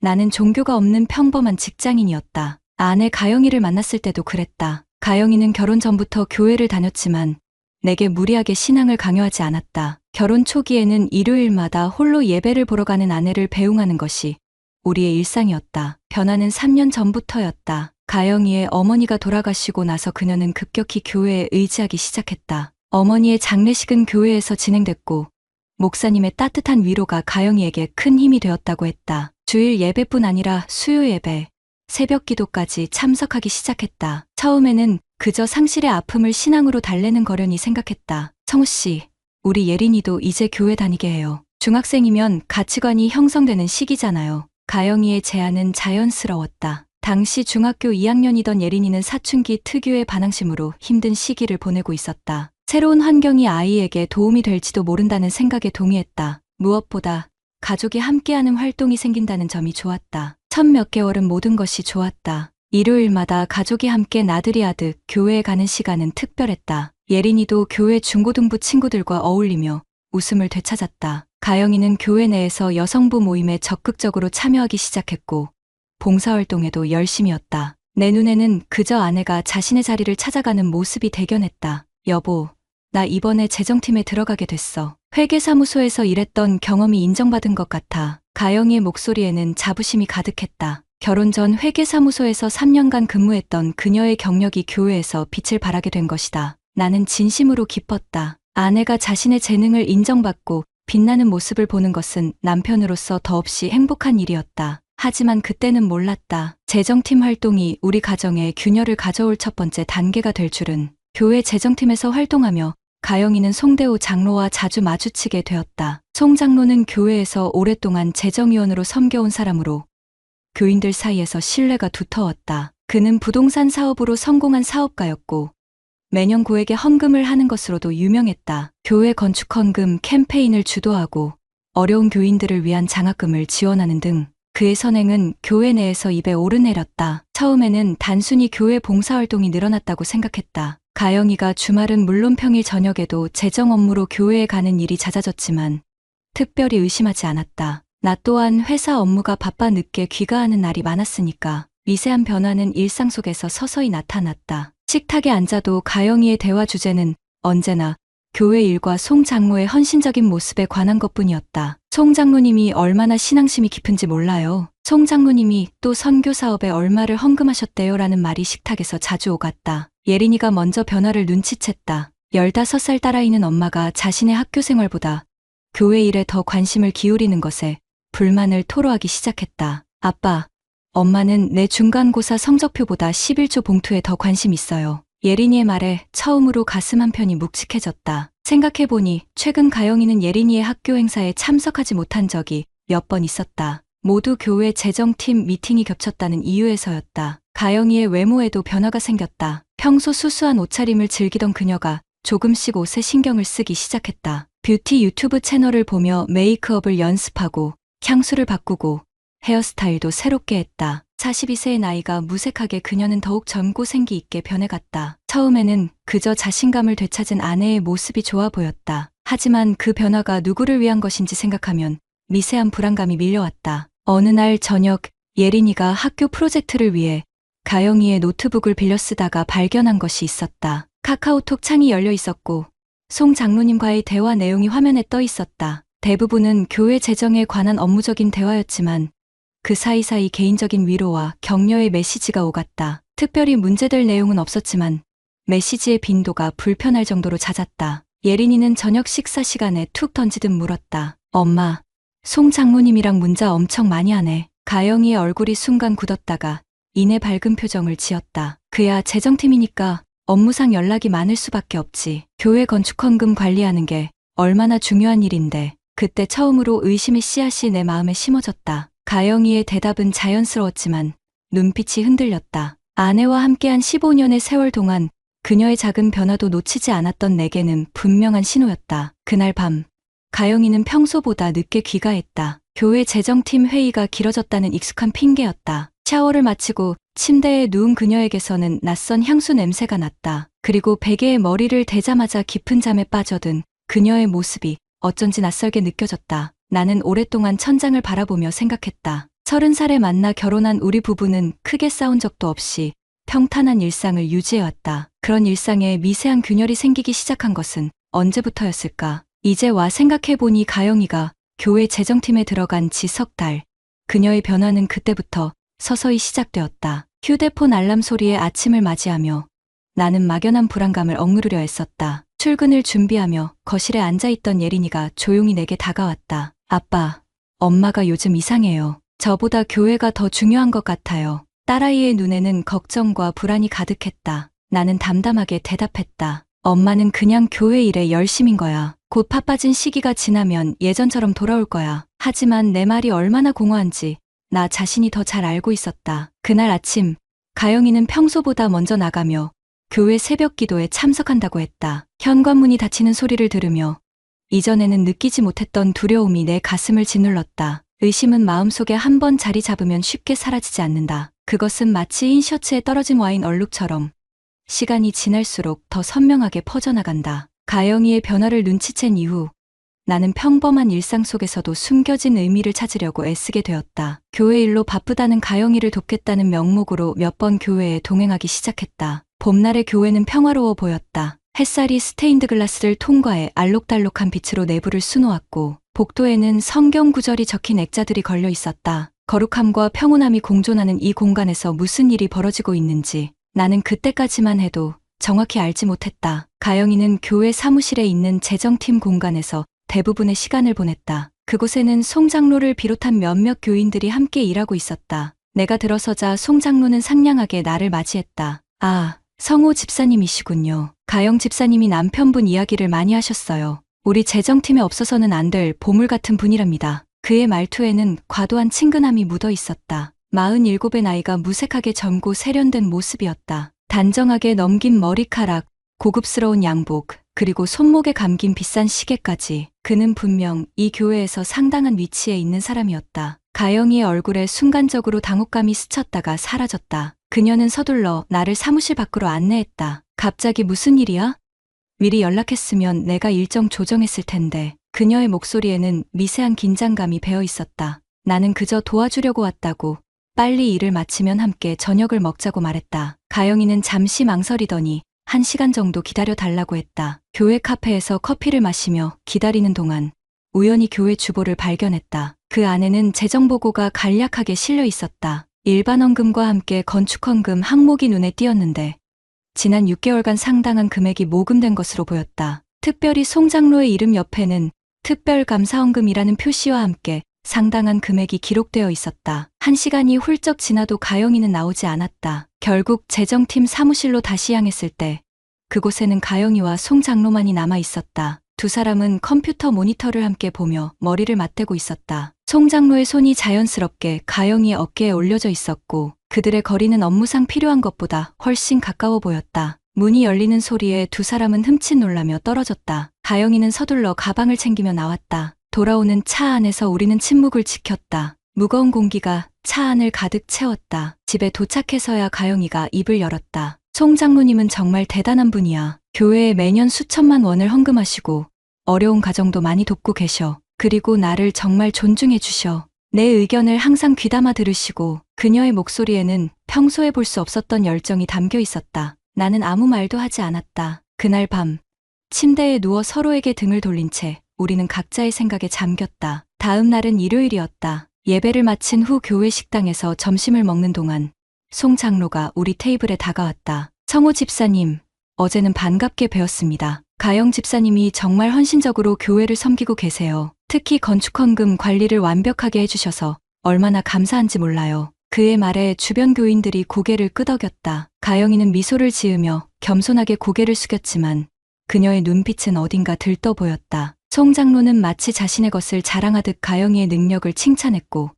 나는 종교가 없는 평범한 직장인이었다. 아내 가영이를 만났을 때도 그랬다. 가영이는 결혼 전부터 교회를 다녔지만 내게 무리하게 신앙을 강요하지 않았다. 결혼 초기에는 일요일마다 홀로 예배를 보러 가는 아내를 배웅하는 것이 우리의 일상이었다. 변화는 3년 전부터였다. 가영이의 어머니가 돌아가시고 나서 그녀는 급격히 교회에 의지하기 시작했다. 어머니의 장례식은 교회에서 진행됐고 목사님의 따뜻한 위로가 가영이에게 큰 힘이 되었다고 했다. 주일 예배뿐 아니라 수요 예배, 새벽 기도까지 참석하기 시작했다. 처음에는 그저 상실의 아픔을 신앙으로 달래는 거려니 생각했다. 성우 씨, 우리 예린이도 이제 교회 다니게 해요. 중학생이면 가치관이 형성되는 시기잖아요. 가영이의 제안은 자연스러웠다. 당시 중학교 2학년이던 예린이는 사춘기 특유의 반항심으로 힘든 시기를 보내고 있었다. 새로운 환경이 아이에게 도움이 될지도 모른다는 생각에 동의했다. 무엇보다 가족이 함께하는 활동이 생긴다는 점이 좋았다. 첫 몇 개월은 모든 것이 좋았다. 일요일마다 가족이 함께 나들이 하듯 교회에 가는 시간은 특별했다. 예린이도 교회 중고등부 친구들과 어울리며 웃음을 되찾았다. 가영이는 교회 내에서 여성부 모임에 적극적으로 참여하기 시작했고 봉사활동에도 열심이었다. 내 눈에는 그저 아내가 자신의 자리를 찾아가는 모습이 대견했다. 여보, 나 이번에 재정팀에 들어가게 됐어. 회계사무소에서 일했던 경험이 인정받은 것 같아. 가영이의 목소리에는 자부심이 가득했다. 결혼 전 회계사무소에서 3년간 근무했던 그녀의 경력이 교회에서 빛을 발하게 된 것이다. 나는 진심으로 기뻤다. 아내가 자신의 재능을 인정받고 빛나는 모습을 보는 것은 남편으로서 더없이 행복한 일이었다. 하지만 그때는 몰랐다. 재정팀 활동이 우리 가정에 균열을 가져올 첫 번째 단계가 될 줄은. 교회 재정팀에서 활동하며 가영이는 송대호 장로와 자주 마주치게 되었다. 송 장로는 교회에서 오랫동안 재정위원으로 섬겨온 사람으로 교인들 사이에서 신뢰가 두터웠다. 그는 부동산 사업으로 성공한 사업가였고 매년 고액의 헌금을 하는 것으로도 유명했다. 교회 건축 헌금 캠페인을 주도하고 어려운 교인들을 위한 장학금을 지원하는 등 그의 선행은 교회 내에서 입에 오르내렸다. 처음에는 단순히 교회 봉사활동이 늘어났다고 생각했다. 가영이가 주말은 물론 평일 저녁에도 재정 업무로 교회에 가는 일이 잦아졌지만 특별히 의심하지 않았다. 나 또한 회사 업무가 바빠 늦게 귀가하는 날이 많았으니까 미세한 변화는 일상 속에서 서서히 나타났다. 식탁에 앉아도 가영이의 대화 주제는 언제나 교회 일과 송 장로의 헌신적인 모습에 관한 것뿐이었다. 송 장로님이 얼마나 신앙심이 깊은지 몰라요. 송 장로님이 또 선교 사업에 얼마를 헌금하셨대요 라는 말이 식탁에서 자주 오갔다. 예린이가 먼저 변화를 눈치챘다. 15살 딸아이는 엄마가 자신의 학교 생활보다 교회 일에 더 관심을 기울이는 것에 불만을 토로하기 시작했다. 아빠, 엄마는 내 중간고사 성적표보다 11조 봉투에 더 관심 있어요. 예린이의 말에 처음으로 가슴 한편이 묵직해졌다. 생각해보니 최근 가영이는 예린이의 학교 행사에 참석하지 못한 적이 몇 번 있었다. 모두 교회 재정팀 미팅이 겹쳤다는 이유에서였다. 가영이의 외모에도 변화가 생겼다. 평소 수수한 옷차림을 즐기던 그녀가 조금씩 옷에 신경을 쓰기 시작했다. 뷰티 유튜브 채널을 보며 메이크업을 연습하고 향수를 바꾸고 헤어스타일도 새롭게 했다. 42세의 나이가 무색하게 그녀는 더욱 젊고 생기 있게 변해갔다. 처음에는 그저 자신감을 되찾은 아내의 모습이 좋아 보였다. 하지만 그 변화가 누구를 위한 것인지 생각하면 미세한 불안감이 밀려왔다. 어느 날 저녁 예린이가 학교 프로젝트를 위해 가영이의 노트북을 빌려 쓰다가 발견한 것이 있었다. 카카오톡 창이 열려 있었고 송 장로님과의 대화 내용이 화면에 떠 있었다. 대부분은 교회 재정에 관한 업무적인 대화였지만 그 사이사이 개인적인 위로와 격려의 메시지가 오갔다. 특별히 문제될 내용은 없었지만 메시지의 빈도가 불편할 정도로 잦았다. 예린이는 저녁 식사 시간에 툭 던지듯 물었다. 엄마, 송 장로님이랑 문자 엄청 많이 하네. 가영이의 얼굴이 순간 굳었다가 이내 밝은 표정을 지었다. 그야 재정팀이니까 업무상 연락이 많을 수밖에 없지. 교회 건축 헌금 관리하는 게 얼마나 중요한 일인데. 그때 처음으로 의심의 씨앗이 내 마음에 심어졌다. 가영이의 대답은 자연스러웠지만 눈빛이 흔들렸다. 아내와 함께한 15년의 세월 동안 그녀의 작은 변화도 놓치지 않았던 내게는 분명한 신호였다. 그날 밤 가영이는 평소보다 늦게 귀가했다. 교회 재정팀 회의가 길어졌다는 익숙한 핑계였다. 샤워를 마치고 침대에 누운 그녀에게서는 낯선 향수 냄새가 났다. 그리고 베개에 머리를 대자마자 깊은 잠에 빠져든 그녀의 모습이 어쩐지 낯설게 느껴졌다. 나는 오랫동안 천장을 바라보며 생각했다. 30살에 만나 결혼한 우리 부부는 크게 싸운 적도 없이 평탄한 일상을 유지해왔다. 그런 일상에 미세한 균열이 생기기 시작한 것은 언제부터였을까? 이제 와 생각해보니 가영이가 교회 재정팀에 들어간 지 석 달. 그녀의 변화는 그때부터 서서히 시작되었다. 휴대폰 알람 소리에 아침을 맞이하며 나는 막연한 불안감을 억누르려 애썼다. 출근을 준비하며 거실에 앉아있던 예린이가 조용히 내게 다가왔다. 아빠, 엄마가 요즘 이상해요. 저보다 교회가 더 중요한 것 같아요. 딸아이의 눈에는 걱정과 불안이 가득했다. 나는 담담하게 대답했다. 엄마는 그냥 교회 일에 열심인 거야. 곧 바빠진 시기가 지나면 예전처럼 돌아올 거야. 하지만 내 말이 얼마나 공허한지 나 자신이 더 잘 알고 있었다. 그날 아침, 가영이는 평소보다 먼저 나가며 교회 새벽 기도에 참석한다고 했다. 현관문이 닫히는 소리를 들으며 이전에는 느끼지 못했던 두려움이 내 가슴을 짓눌렀다. 의심은 마음속에 한 번 자리 잡으면 쉽게 사라지지 않는다. 그것은 마치 흰 셔츠에 떨어진 와인 얼룩처럼 시간이 지날수록 더 선명하게 퍼져나간다. 가영이의 변화를 눈치챈 이후 나는 평범한 일상 속에서도 숨겨진 의미를 찾으려고 애쓰게 되었다. 교회 일로 바쁘다는 가영이를 돕겠다는 명목으로 몇 번 교회에 동행하기 시작했다. 봄날의 교회는 평화로워 보였다. 햇살이 스테인드 글라스를 통과해 알록달록한 빛으로 내부를 수놓았고 복도에는 성경 구절이 적힌 액자들이 걸려 있었다. 거룩함과 평온함이 공존하는 이 공간에서 무슨 일이 벌어지고 있는지 나는 그때까지만 해도 정확히 알지 못했다. 가영이는 교회 사무실에 있는 재정팀 공간에서 대부분의 시간을 보냈다. 그곳에는 송 장로를 비롯한 몇몇 교인들이 함께 일하고 있었다. 내가 들어서자 송 장로는 상냥하게 나를 맞이했다. 아, 성호 집사님이시군요. 가영 집사님이 남편분 이야기를 많이 하셨어요. 우리 재정팀에 없어서는 안 될 보물 같은 분이랍니다. 그의 말투에는 과도한 친근함이 묻어 있었다. 47의 나이가 무색하게 젊고 세련된 모습이었다. 단정하게 넘긴 머리카락, 고급스러운 양복, 그리고 손목에 감긴 비싼 시계까지. 그는 분명 이 교회에서 상당한 위치에 있는 사람이었다. 가영이의 얼굴에 순간적으로 당혹감이 스쳤다가 사라졌다. 그녀는 서둘러 나를 사무실 밖으로 안내했다. 갑자기 무슨 일이야? 미리 연락했으면 내가 일정 조정했을 텐데. 그녀의 목소리에는 미세한 긴장감이 배어 있었다. 나는 그저 도와주려고 왔다고 빨리 일을 마치면 함께 저녁을 먹자고 말했다. 가영이는 잠시 망설이더니 1시간 정도 기다려 달라고 했다. 교회 카페에서 커피를 마시며 기다리는 동안 우연히 교회 주보를 발견했다. 그 안에는 재정보고가 간략하게 실려 있었다. 일반 헌금과 함께 건축 헌금 항목이 눈에 띄었는데 지난 6개월간 상당한 금액이 모금된 것으로 보였다. 특별히 송 장로의 이름 옆에는 특별 감사 헌금이라는 표시와 함께 상당한 금액이 기록되어 있었다. 1시간이 훌쩍 지나도 가영이는 나오지 않았다. 결국 재정팀 사무실로 다시 향했을 때 그곳에는 가영이와 송 장로만이 남아 있었다. 두 사람은 컴퓨터 모니터를 함께 보며 머리를 맞대고 있었다. 송 장로의 손이 자연스럽게 가영이의 어깨에 올려져 있었고 그들의 거리는 업무상 필요한 것보다 훨씬 가까워 보였다. 문이 열리는 소리에 두 사람은 흠칫 놀라며 떨어졌다. 가영이는 서둘러 가방을 챙기며 나왔다. 돌아오는 차 안에서 우리는 침묵을 지켰다. 무거운 공기가 차 안을 가득 채웠다. 집에 도착해서야 가영이가 입을 열었다. 송 장로님은 정말 대단한 분이야. 교회에 매년 수천만 원을 헌금하시고 어려운 가정도 많이 돕고 계셔. 그리고 나를 정말 존중해 주셔. 내 의견을 항상 귀담아 들으시고. 그녀의 목소리에는 평소에 볼 수 없었던 열정이 담겨 있었다. 나는 아무 말도 하지 않았다. 그날 밤 침대에 누워 서로에게 등을 돌린 채 우리는 각자의 생각에 잠겼다. 다음 날은 일요일이었다. 예배를 마친 후 교회 식당에서 점심을 먹는 동안 송 장로가 우리 테이블에 다가왔다. 성호 집사님, 어제는 반갑게 뵈었습니다. 가영 집사님이 정말 헌신적으로 교회를 섬기고 계세요. 특히 건축헌금 관리를 완벽하게 해주셔서 얼마나 감사한지 몰라요. 그의 말에 주변 교인들이 고개를 끄덕였다. 가영이는 미소를 지으며 겸손하게 고개를 숙였지만 그녀의 눈빛은 어딘가 들떠 보였다. 송 장로는 마치 자신의 것을 자랑하듯 가영이의 능력을 칭찬했고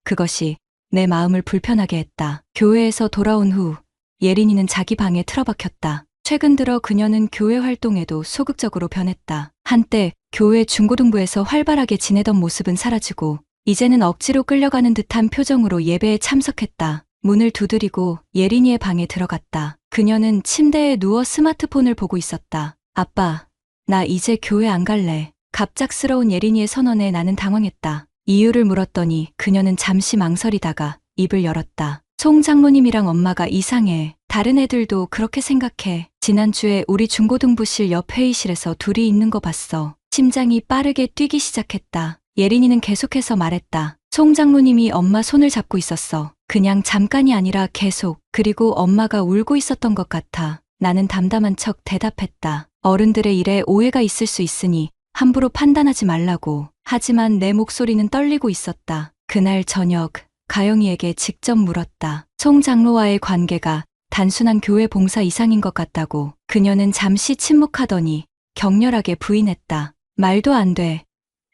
그것이 내 마음을 불편하게 했다. 교회에서 돌아온 후 예린이는 자기 방에 틀어박혔다. 최근 들어 그녀는 교회 활동에도 소극적으로 변했다. 한때 교회 중고등부에서 활발하게 지내던 모습은 사라지고 이제는 억지로 끌려가는 듯한 표정으로 예배에 참석했다. 문을 두드리고 예린이의 방에 들어갔다. 그녀는 침대에 누워 스마트폰을 보고 있었다. 아빠, 나 이제 교회 안 갈래. 갑작스러운 예린이의 선언에 나는 당황했다. 이유를 물었더니 그녀는 잠시 망설이다가 입을 열었다. 송 장로님이랑 엄마가 이상해. 다른 애들도 그렇게 생각해. 지난주에 우리 중고등부실 옆 회의실에서 둘이 있는 거 봤어. 심장이 빠르게 뛰기 시작했다. 예린이는 계속해서 말했다. 송 장로님이 엄마 손을 잡고 있었어. 그냥 잠깐이 아니라 계속. 그리고 엄마가 울고 있었던 것 같아. 나는 담담한 척 대답했다. 어른들의 일에 오해가 있을 수 있으니 함부로 판단하지 말라고. 하지만 내 목소리는 떨리고 있었다. 그날 저녁 가영이에게 직접 물었다. 송 장로와의 관계가 단순한 교회 봉사 이상인 것 같다고. 그녀는 잠시 침묵하더니 격렬하게 부인했다. 말도 안 돼.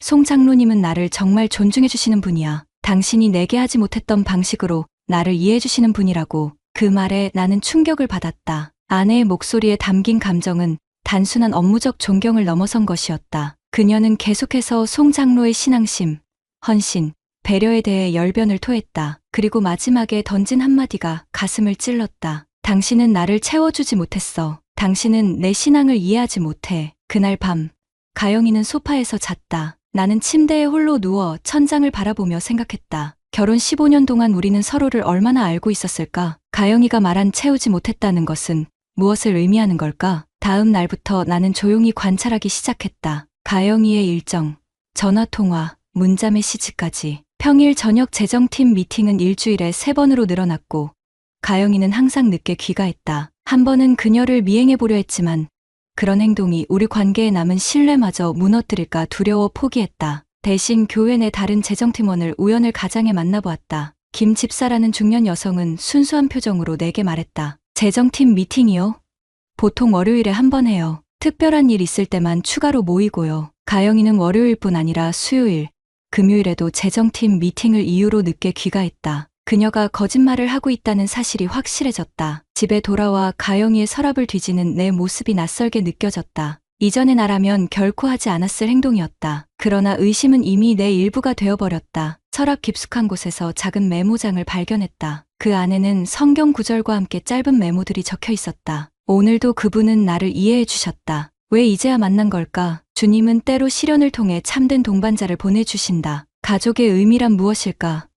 송 장로님은 나를 정말 존중해 주시는 분이야. 당신이 내게 하지 못했던 방식으로 나를 이해해 주시는 분이라고. 그 말에 나는 충격을 받았다. 아내의 목소리에 담긴 감정은 단순한 업무적 존경을 넘어선 것이었다. 그녀는 계속해서 송 장로의 신앙심, 헌신, 배려에 대해 열변을 토했다. 그리고 마지막에 던진 한마디가 가슴을 찔렀다. 당신은 나를 채워주지 못했어. 당신은 내 신앙을 이해하지 못해. 그날 밤, 가영이는 소파에서 잤다. 나는 침대에 홀로 누워 천장을 바라보며 생각했다. 결혼 15년 동안 우리는 서로를 얼마나 알고 있었을까? 가영이가 말한 채우지 못했다는 것은 무엇을 의미하는 걸까? 다음 날부터 나는 조용히 관찰하기 시작했다. 가영이의 일정, 전화통화, 문자 메시지까지. 평일 저녁 재정팀 미팅은 일주일에 3번으로 늘어났고 가영이는 항상 늦게 귀가했다. 한 번은 그녀를 미행해보려 했지만 그런 행동이 우리 관계에 남은 신뢰마저 무너뜨릴까 두려워 포기했다. 대신 교회 내 다른 재정팀원을 우연을 가장에 만나보았다. 김 집사라는 중년 여성은 순수한 표정으로 내게 말했다. 재정팀 미팅이요? 보통 월요일에 한 번 해요. 특별한 일 있을 때만 추가로 모이고요. 가영이는 월요일뿐 아니라 수요일, 금요일에도 재정팀 미팅을 이유로 늦게 귀가했다. 그녀가 거짓말을 하고 있다는 사실이 확실해졌다. 집에 돌아와 가영이의 서랍을 뒤지는 내 모습이 낯설게 느껴졌다. 이전의 나라면 결코 하지 않았을 행동이었다. 그러나 의심은 이미 내 일부가 되어버렸다. 서랍 깊숙한 곳에서 작은 메모장을 발견했다. 그 안에는 성경 구절과 함께 짧은 메모들이 적혀 있었다. 오늘도 그분은 나를 이해해 주셨다. 왜 이제야 만난 걸까? 주님은 때로 시련을 통해 참된 동반자를 보내주신다. 가족의 의미란 무엇일까?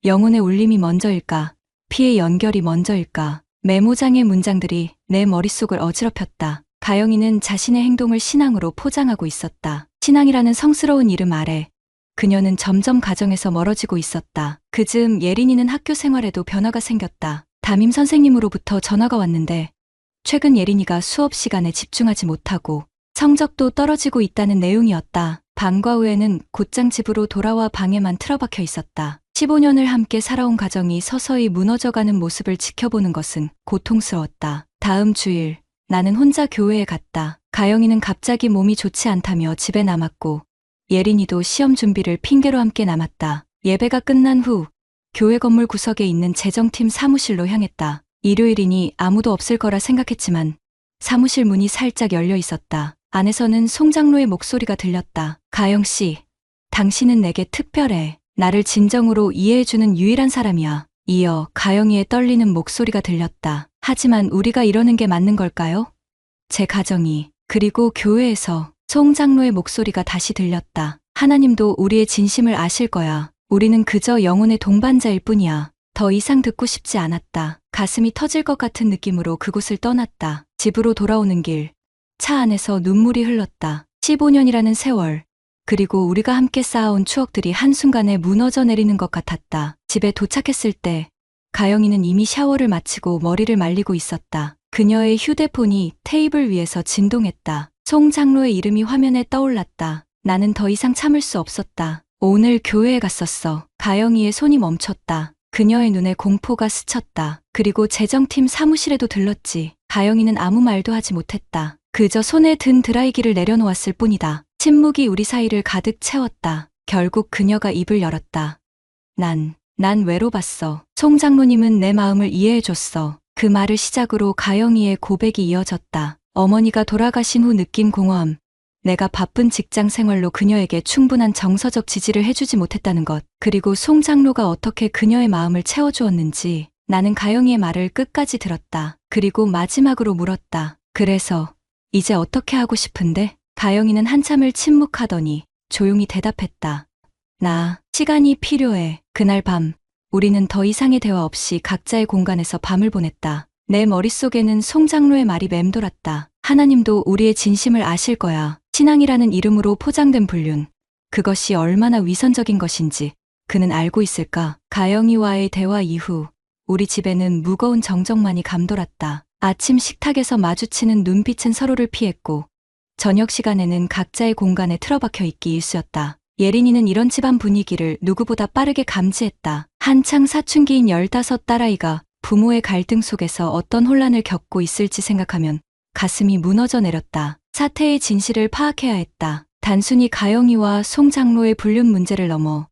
영혼의 울림이 먼저일까? 피의 연결이 먼저일까? 메모장의 문장들이 내 머릿속을 어지럽혔다. 가영이는 자신의 행동을 신앙으로 포장하고 있었다. 신앙이라는 성스러운 이름 아래 그녀는 점점 가정에서 멀어지고 있었다. 그즈음 예린이는 학교 생활에도 변화가 생겼다. 담임 선생님으로부터 전화가 왔는데 최근 예린이가 수업 시간에 집중하지 못하고 성적도 떨어지고 있다는 내용이었다. 방과 후에는 곧장 집으로 돌아와 방에만 틀어박혀 있었다. 15년을 함께 살아온 가정이 서서히 무너져가는 모습을 지켜보는 것은 고통스러웠다. 다음 주일 나는 혼자 교회에 갔다. 가영이는 갑자기 몸이 좋지 않다며 집에 남았고 예린이도 시험 준비를 핑계로 함께 남았다. 예배가 끝난 후 교회 건물 구석에 있는 재정팀 사무실로 향했다. 일요일이니 아무도 없을 거라 생각했지만 사무실 문이 살짝 열려 있었다. 안에서는 송 장로의 목소리가 들렸다. 가영 씨, 당신은 내게 특별해. 나를 진정으로 이해해주는 유일한 사람이야. 이어 가영이의 떨리는 목소리가 들렸다. 하지만 우리가 이러는 게 맞는 걸까요? 제 가정이, 그리고 교회에서. 송 장로의 목소리가 다시 들렸다. 하나님도 우리의 진심을 아실 거야. 우리는 그저 영혼의 동반자일 뿐이야. 더 이상 듣고 싶지 않았다. 가슴이 터질 것 같은 느낌으로 그곳을 떠났다. 집으로 돌아오는 길, 차 안에서 눈물이 흘렀다. 15년이라는 세월, 그리고 우리가 함께 쌓아온 추억들이 한순간에 무너져 내리는 것 같았다. 집에 도착했을 때 가영이는 이미 샤워를 마치고 머리를 말리고 있었다. 그녀의 휴대폰이 테이블 위에서 진동했다. 송 장로의 이름이 화면에 떠올랐다. 나는 더 이상 참을 수 없었다. 오늘 교회에 갔었어. 가영이의 손이 멈췄다. 그녀의 눈에 공포가 스쳤다. 그리고 재정팀 사무실에도 들렀지. 가영이는 아무 말도 하지 못했다. 그저 손에 든 드라이기를 내려놓았을 뿐이다. 침묵이 우리 사이를 가득 채웠다. 결국 그녀가 입을 열었다. 난 외로봤어. 송 장로님은 내 마음을 이해해줬어. 그 말을 시작으로 가영이의 고백이 이어졌다. 어머니가 돌아가신 후 느낀 공허함. 내가 바쁜 직장 생활로 그녀에게 충분한 정서적 지지를 해주지 못했다는 것. 그리고 송 장로가 어떻게 그녀의 마음을 채워주었는지. 나는 가영이의 말을 끝까지 들었다. 그리고 마지막으로 물었다. 그래서 이제 어떻게 하고 싶은데? 가영이는 한참을 침묵하더니 조용히 대답했다. 나 시간이 필요해. 그날 밤 우리는 더 이상의 대화 없이 각자의 공간에서 밤을 보냈다. 내 머릿속에는 송 장로의 말이 맴돌았다. 하나님도 우리의 진심을 아실 거야. 신앙이라는 이름으로 포장된 불륜. 그것이 얼마나 위선적인 것인지 그는 알고 있을까? 가영이와의 대화 이후 우리 집에는 무거운 정적만이 감돌았다. 아침 식탁에서 마주치는 눈빛은 서로를 피했고 저녁 시간에는 각자의 공간에 틀어박혀 있기 일쑤였다. 예린이는 이런 집안 분위기를 누구보다 빠르게 감지했다. 한창 사춘기인 15 딸아이가 부모의 갈등 속에서 어떤 혼란을 겪고 있을지 생각하면 가슴이 무너져 내렸다. 사태의 진실을 파악해야 했다. 단순히 가영이와 송 장로의 불륜 문제를 넘어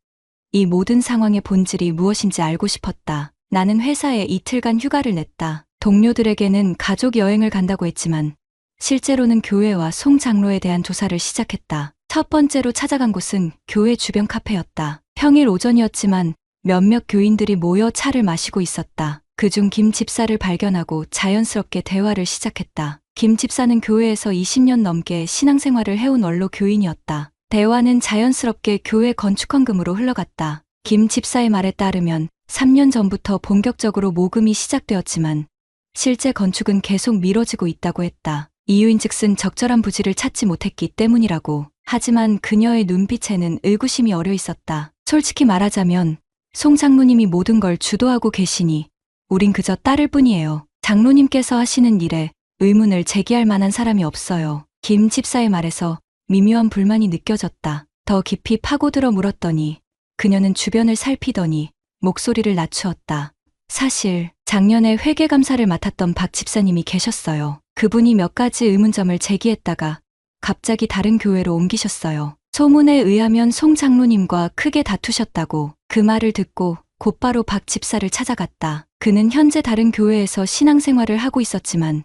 이 모든 상황의 본질이 무엇인지 알고 싶었다. 나는 회사에 이틀간 휴가를 냈다. 동료들에게는 가족 여행을 간다고 했지만 실제로는 교회와 송 장로에 대한 조사를 시작했다. 첫 번째로 찾아간 곳은 교회 주변 카페였다. 평일 오전이었지만 몇몇 교인들이 모여 차를 마시고 있었다. 그중 김 집사를 발견하고 자연스럽게 대화를 시작했다. 김 집사는 교회에서 20년 넘게 신앙생활을 해온 원로 교인이었다. 대화는 자연스럽게 교회 건축 헌금으로 흘러갔다. 김 집사의 말에 따르면 3년 전부터 본격적으로 모금이 시작되었지만 실제 건축은 계속 미뤄지고 있다고 했다. 이유인즉슨 적절한 부지를 찾지 못했기 때문이라고. 하지만 그녀의 눈빛에는 의구심이 어려 있었다. 솔직히 말하자면 송 장로님이 모든 걸 주도하고 계시니 우린 그저 따를 뿐이에요. 장로님께서 하시는 일에 의문을 제기할 만한 사람이 없어요. 김 집사의 말에서 미묘한 불만이 느껴졌다. 더 깊이 파고들어 물었더니 그녀는 주변을 살피더니 목소리를 낮추었다. 사실 작년에 회계감사를 맡았던 박 집사님이 계셨어요. 그분이 몇 가지 의문점을 제기했다가 갑자기 다른 교회로 옮기셨어요. 소문에 의하면 송 장로님과 크게 다투셨다고. 그 말을 듣고 곧바로 박 집사를 찾아갔다. 그는 현재 다른 교회에서 신앙생활을 하고 있었지만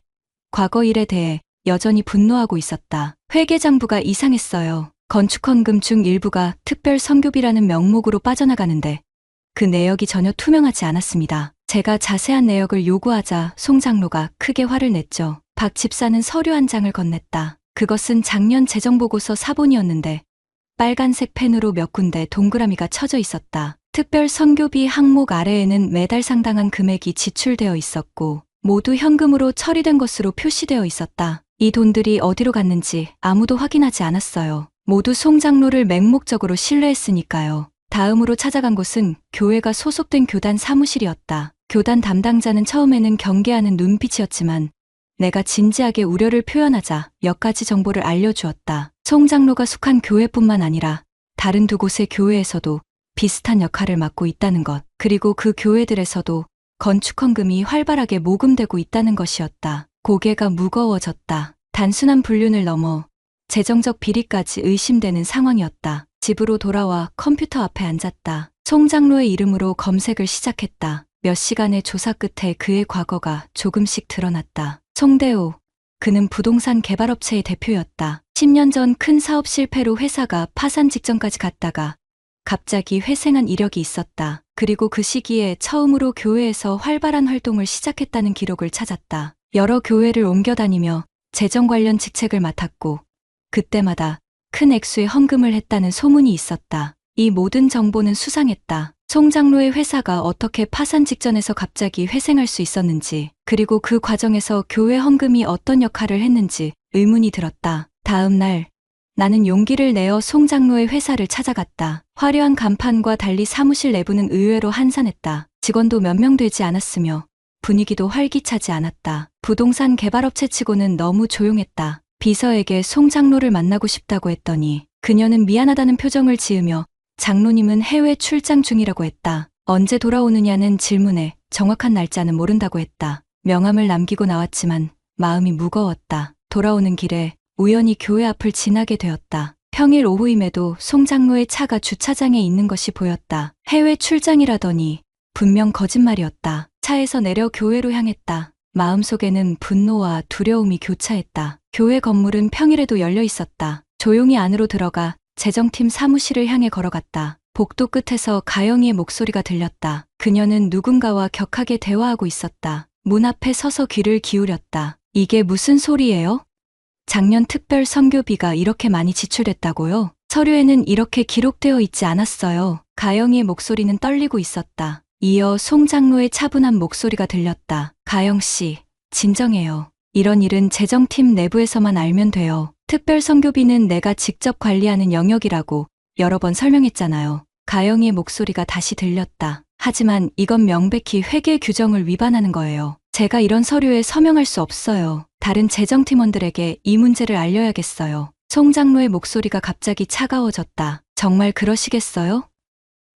과거 일에 대해 여전히 분노하고 있었다. 회계장부가 이상했어요. 건축헌금 중 일부가 특별 선교비라는 명목으로 빠져나가는데 그 내역이 전혀 투명하지 않았습니다. 제가 자세한 내역을 요구하자 송 장로가 크게 화를 냈죠. 박 집사는 서류 한 장을 건넸다. 그것은 작년 재정보고서 사본이었는데 빨간색 펜으로 몇 군데 동그라미가 쳐져 있었다. 특별 선교비 항목 아래에는 매달 상당한 금액이 지출되어 있었고 모두 현금으로 처리된 것으로 표시되어 있었다. 이 돈들이 어디로 갔는지 아무도 확인하지 않았어요. 모두 송 장로를 맹목적으로 신뢰했으니까요. 다음으로 찾아간 곳은 교회가 소속된 교단 사무실이었다. 교단 담당자는 처음에는 경계하는 눈빛이었지만 내가 진지하게 우려를 표현하자 몇 가지 정보를 알려주었다. 송 장로가 속한 교회뿐만 아니라 다른 두 곳의 교회에서도 비슷한 역할을 맡고 있다는 것, 그리고 그 교회들에서도 건축헌금이 활발하게 모금되고 있다는 것이었다. 고개가 무거워졌다. 단순한 불륜을 넘어 재정적 비리까지 의심되는 상황이었다. 집으로 돌아와 컴퓨터 앞에 앉았다. 송 장로의 이름으로 검색을 시작했다. 몇 시간의 조사 끝에 그의 과거가 조금씩 드러났다. 송대호. 그는 부동산 개발업체의 대표였다. 10년 전 큰 사업 실패로 회사가 파산 직전까지 갔다가 갑자기 회생한 이력이 있었다. 그리고 그 시기에 처음으로 교회에서 활발한 활동을 시작했다는 기록을 찾았다. 여러 교회를 옮겨 다니며 재정 관련 직책을 맡았고 그때마다 큰 액수의 헌금을 했다는 소문이 있었다. 이 모든 정보는 수상했다. 송 장로의 회사가 어떻게 파산 직전에서 갑자기 회생할 수 있었는지, 그리고 그 과정에서 교회 헌금이 어떤 역할을 했는지 의문이 들었다. 다음 날 나는 용기를 내어 송 장로의 회사를 찾아갔다. 화려한 간판과 달리 사무실 내부는 의외로 한산했다. 직원도 몇 명 되지 않았으며 분위기도 활기차지 않았다. 부동산 개발업체 치고는 너무 조용했다. 비서에게 송 장로를 만나고 싶다고 했더니 그녀는 미안하다는 표정을 지으며 장로님은 해외 출장 중이라고 했다. 언제 돌아오느냐는 질문에 정확한 날짜는 모른다고 했다. 명함을 남기고 나왔지만 마음이 무거웠다. 돌아오는 길에 우연히 교회 앞을 지나게 되었다. 평일 오후임에도 송 장로의 차가 주차장에 있는 것이 보였다. 해외 출장이라더니 분명 거짓말이었다. 차에서 내려 교회로 향했다. 마음속에는 분노와 두려움이 교차했다. 교회 건물은 평일에도 열려 있었다. 조용히 안으로 들어가 재정팀 사무실을 향해 걸어갔다. 복도 끝에서 가영이의 목소리가 들렸다. 그녀는 누군가와 격하게 대화하고 있었다. 문 앞에 서서 귀를 기울였다. 이게 무슨 소리예요? 작년 특별 선교비가 이렇게 많이 지출됐다고요? 서류에는 이렇게 기록되어 있지 않았어요. 가영이의 목소리는 떨리고 있었다. 이어 송 장로의 차분한 목소리가 들렸다. 가영 씨, 진정해요. 이런 일은 재정팀 내부에서만 알면 돼요. 특별 선교비는 내가 직접 관리하는 영역이라고 여러 번 설명했잖아요. 가영이의 목소리가 다시 들렸다. 하지만 이건 명백히 회계 규정을 위반하는 거예요. 제가 이런 서류에 서명할 수 없어요. 다른 재정팀원들에게 이 문제를 알려야겠어요. 송 장로의 목소리가 갑자기 차가워졌다. 정말 그러시겠어요?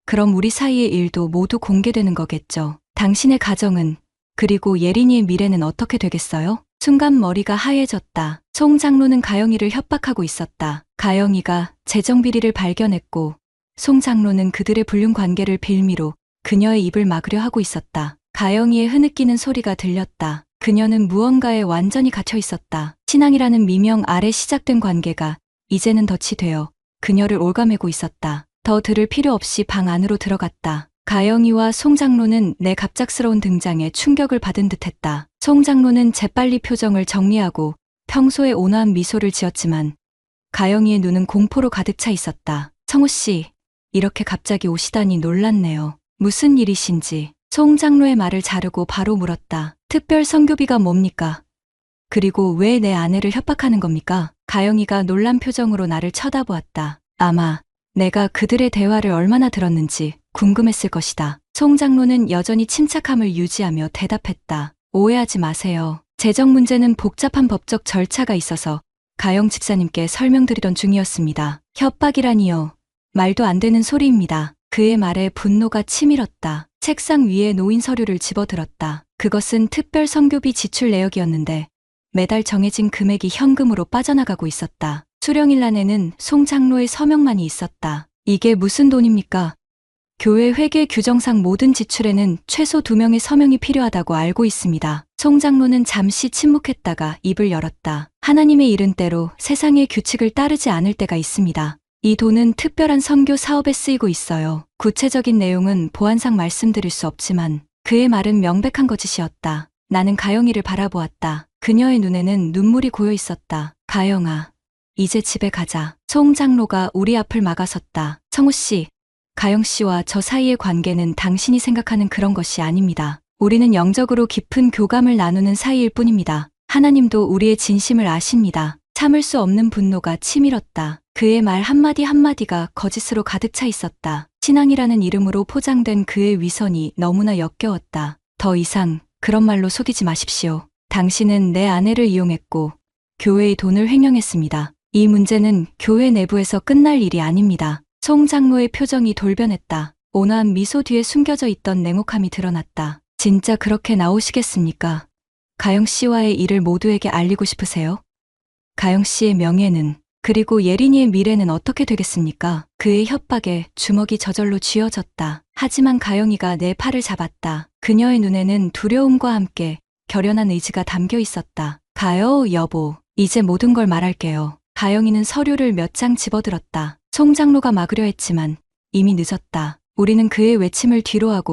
그럼 우리 사이의 일도 모두 공개되는 거겠죠. 당신의 가정은, 그리고 예린이의 미래는 어떻게 되겠어요? 순간 머리가 하얘졌다. 송 장로는 가영이를 협박하고 있었다. 가영이가 재정비리를 발견했고 송 장로는 그들의 불륜 관계를 빌미로 그녀의 입을 막으려 하고 있었다. 가영이의 흐느끼는 소리가 들렸다. 그녀는 무언가에 완전히 갇혀 있었다. 신앙이라는 미명 아래 시작된 관계가 이제는 덫이 되어 그녀를 올가매고 있었다. 더 들을 필요 없이 방 안으로 들어갔다. 가영이와 송 장로는 내 갑작스러운 등장에 충격을 받은 듯했다. 송 장로는 재빨리 표정을 정리하고 평소에 온화한 미소를 지었지만 가영이의 눈은 공포로 가득 차 있었다. 성우 씨, 이렇게 갑자기 오시다니 놀랐네요. 무슨 일이신지. 송 장로의 말을 자르고 바로 물었다. 특별 선교비가 뭡니까? 그리고 왜 내 아내를 협박하는 겁니까? 가영이가 놀란 표정으로 나를 쳐다보았다. 아마 내가 그들의 대화를 얼마나 들었는지 궁금했을 것이다. 송 장로는 여전히 침착함을 유지하며 대답했다. 오해하지 마세요. 재정 문제는 복잡한 법적 절차가 있어서 가영 집사님께 설명드리던 중이었습니다. 협박이라니요. 말도 안 되는 소리입니다. 그의 말에 분노가 치밀었다. 책상 위에 놓인 서류를 집어들었다. 그것은 특별 선교비 지출 내역이었는데 매달 정해진 금액이 현금으로 빠져나가고 있었다. 수령일란에는 송 장로의 서명만이 있었다. 이게 무슨 돈입니까? 교회 회계 규정상 모든 지출에는 최소 2명의 서명이 필요하다고 알고 있습니다. 송 장로는 잠시 침묵했다가 입을 열었다. 하나님의 이른 때로 세상의 규칙을 따르지 않을 때가 있습니다. 이 돈은 특별한 선교 사업에 쓰이고 있어요. 구체적인 내용은 보안상 말씀드릴 수 없지만 그의 말은 명백한 거짓이었다. 나는 가영이를 바라보았다. 그녀의 눈에는 눈물이 고여 있었다. 가영아, 이제 집에 가자. 송 장로가 우리 앞을 막아섰다. 성우 씨, 가영 씨와 저 사이의 관계는 당신이 생각하는 그런 것이 아닙니다. 우리는 영적으로 깊은 교감을 나누는 사이일 뿐입니다. 하나님도 우리의 진심을 아십니다. 참을 수 없는 분노가 치밀었다. 그의 말 한마디 한마디가 거짓으로 가득 차 있었다. 신앙이라는 이름으로 포장된 그의 위선이 너무나 역겨웠다. 더 이상 그런 말로 속이지 마십시오. 당신은 내 아내를 이용했고 교회의 돈을 횡령했습니다. 이 문제는 교회 내부에서 끝날 일이 아닙니다. 송 장로의 표정이 돌변했다. 온화한 미소 뒤에 숨겨져 있던 냉혹함이 드러났다. 진짜 그렇게 나오시겠습니까? 가영 씨와의 일을 모두에게 알리고 싶으세요? 가영 씨의 명예는, 그리고 예린이의 미래는 어떻게 되겠습니까? 그의 협박에 주먹이 저절로 쥐어졌다. 하지만 가영이가 내 팔을 잡았다. 그녀의 눈에는 두려움과 함께 결연한 의지가 담겨 있었다. 가요, 여보. 이제 모든 걸 말할게요. 가영이는 서류를 몇 장 집어들었다. 송 장로가 막으려 했지만 이미 늦었다. 우리는 그의 외침을 뒤로하고